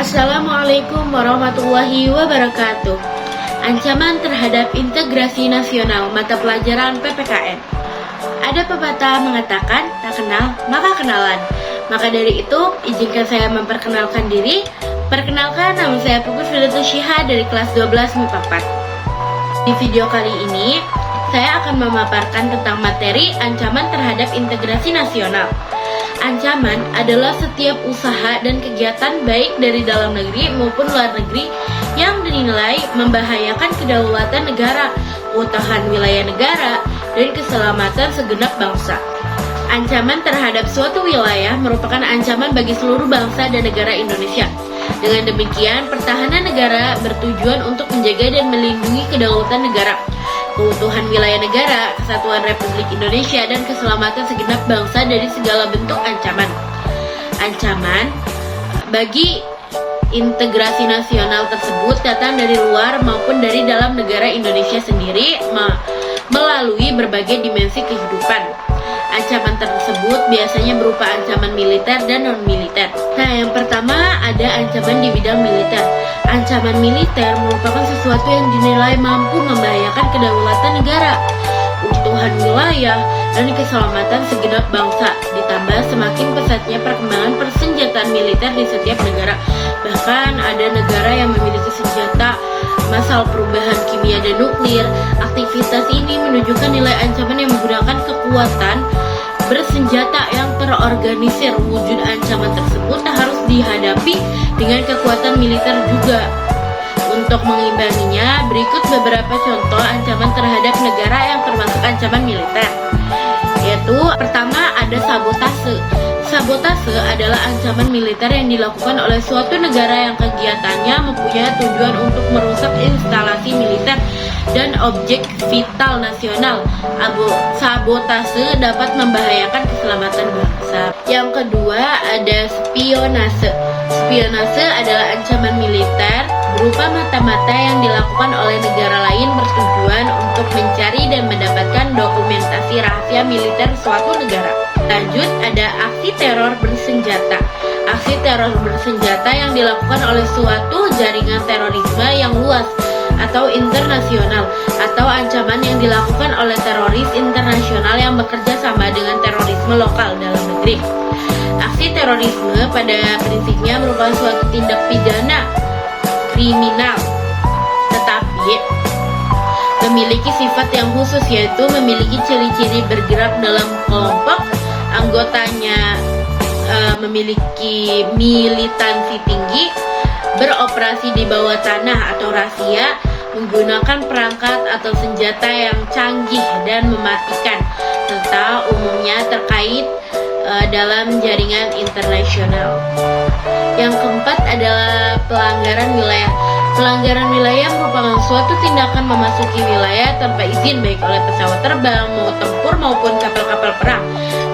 Assalamualaikum warahmatullahi wabarakatuh. Ancaman terhadap integrasi nasional mata pelajaran PPKN. Ada pepatah mengatakan, tak kenal maka kenalan. Maka dari itu, izinkan saya memperkenalkan diri. Perkenalkan, nama saya Puput Fidatus Syihah dari kelas 12 MIPA 4. Di video kali ini, saya akan memaparkan tentang materi ancaman terhadap integrasi nasional. Ancaman adalah setiap usaha dan kegiatan baik dari dalam negeri maupun luar negeri yang dinilai membahayakan kedaulatan negara, keutuhan wilayah negara, dan keselamatan segenap bangsa. Ancaman terhadap suatu wilayah merupakan ancaman bagi seluruh bangsa dan negara Indonesia. Dengan demikian, pertahanan negara bertujuan untuk menjaga dan melindungi kedaulatan negara, keutuhan wilayah negara, kesatuan Republik Indonesia, dan keselamatan segenap bangsa dari segala bentuk ancaman. Ancaman bagi integrasi nasional tersebut datang dari luar maupun dari dalam negara Indonesia sendiri melalui berbagai dimensi kehidupan. Ancaman tersebut biasanya berupa ancaman militer dan non-militer. Nah, yang pertama ada ancaman di bidang militer. Ancaman militer merupakan sesuatu yang dinilai mampu membahayakan kedaulatan negara, keutuhan wilayah, dan keselamatan segenap bangsa. Ditambah semakin pesatnya perkembangan persenjataan militer di setiap negara. Bahkan ada negara yang memiliki senjata massal perubahan kimia dan nuklir. Aktivitas ini menunjukkan nilai ancaman yang menggunakan kekuatan bersenjata yang terorganisir. Wujud ancaman tersebut harus dihadapi dengan kekuatan militer juga. Untuk mengimbanginya, berikut beberapa contoh ancaman terhadap negara yang termasuk ancaman militer. Yaitu, pertama ada sabotase. Sabotase adalah ancaman militer yang dilakukan oleh suatu negara yang kegiatannya mempunyai tujuan untuk merusak instalasi militer dan objek vital nasional. Sabotase dapat membahayakan keselamatan bangsa. Yang kedua ada spionase. Spionase adalah ancaman militer berupa mata-mata yang dilakukan oleh negara lain bertujuan untuk mencari dan mendapatkan dokumentasi rahasia militer suatu negara. Lanjut, ada aksi teror bersenjata. Aksi teror bersenjata yang dilakukan oleh suatu jaringan terorisme yang luas atau internasional, atau ancaman yang dilakukan oleh teroris internasional yang bekerja sama dengan terorisme lokal dalam negeri. Aksi terorisme pada prinsipnya merupakan suatu tindak pidana kriminal, tetapi memiliki sifat yang khusus, yaitu memiliki ciri-ciri bergerak dalam kelompok, anggotanya memiliki militansi tinggi, beroperasi di bawah tanah atau rahasia, menggunakan perangkat atau senjata yang canggih dan mematikan, serta umumnya terkait dalam jaringan internasional. Yang keempat adalah pelanggaran wilayah. Pelanggaran wilayah merupakan suatu tindakan memasuki wilayah tanpa izin baik oleh pesawat terbang, mau tempur maupun kapal-kapal perang.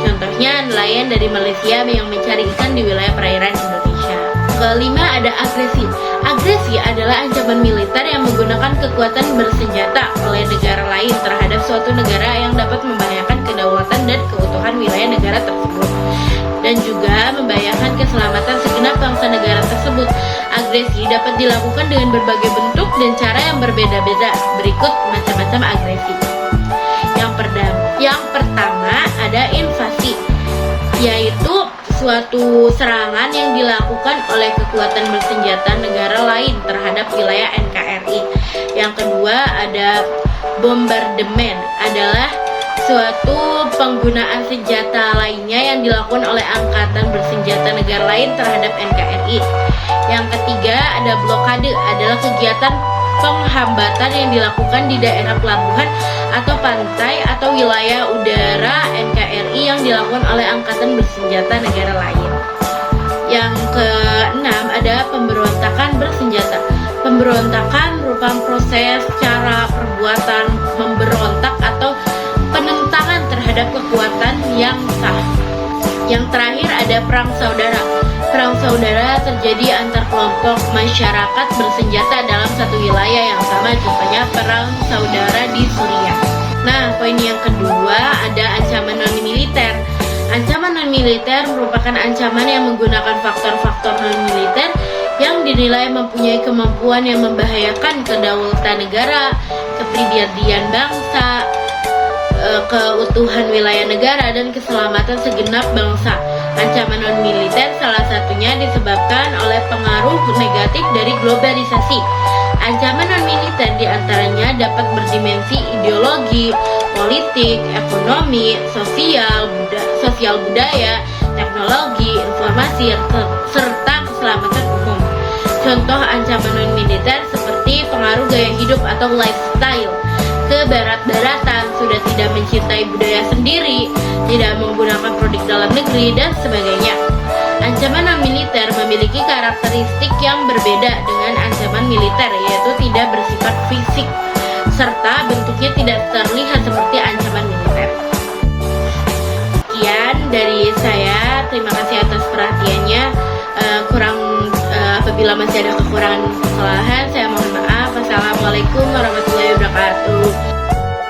Contohnya nelayan dari Malaysia yang mencari ikan di wilayah perairan Indonesia. Kelima ada agresi. Agresi adalah ancaman militer yang menggunakan kekuatan bersenjata oleh negara lain terhadap suatu negara yang dapat membahayakan kedaulatan dan keutuhan wilayah negara tersebut, dan juga membahayakan keselamatan segenap bangsa negara tersebut. Agresi dapat dilakukan dengan berbagai bentuk dan cara yang berbeda-beda. Berikut macam-macam agresi. Yang pertama ada invasi, yaitu suatu serangan yang dilakukan oleh kekuatan bersenjata negara lain terhadap wilayah NKRI. Yang kedua ada bombardemen, adalah suatu penggunaan senjata lainnya yang dilakukan oleh angkatan bersenjata negara lain terhadap NKRI. Yang ketiga ada blokade, adalah kegiatan penghambatan yang dilakukan di daerah pelabuhan atau pantai atau wilayah udara NKRI yang dilakukan oleh angkatan bersenjata negara lain. Yang keenam ada pemberontakan bersenjata. Pemberontakan merupakan proses cara perbuatan memberontak atau penentangan terhadap kekuatan yang sah. Yang terakhir ada perang saudara. Perang saudara terjadi antar kelompok masyarakat bersenjata dalam satu wilayah yang sama, contohnya perang saudara di Suriah. Nah, poin yang kedua ada ancaman non-militer. Ancaman non-militer merupakan ancaman yang menggunakan faktor-faktor non-militer yang dinilai mempunyai kemampuan yang membahayakan kedaulatan negara, kepribadian bangsa, keutuhan wilayah negara, dan keselamatan segenap bangsa. Ancaman non-militer salah satunya disebabkan oleh pengaruh negatif dari globalisasi. Ancaman non-militer diantaranya dapat berdimensi ideologi, politik, ekonomi, sosial budaya, teknologi, informasi, serta keselamatan umum. Contoh ancaman non-militer seperti pengaruh gaya hidup atau lifestyle, kebarat-baratan, sudah tidak mencintai budaya sendiri, tidak menggunakan produk dalam negeri, dan sebagainya. Ancaman non-militer memiliki karakteristik yang berbeda dengan ancaman militer, yaitu tidak bersifat fisik, serta bentuknya tidak terlihat seperti ancaman militer. Sekian dari saya, terima kasih atas perhatiannya. Apabila masih ada kekurangan kesalahan, saya mohon maaf.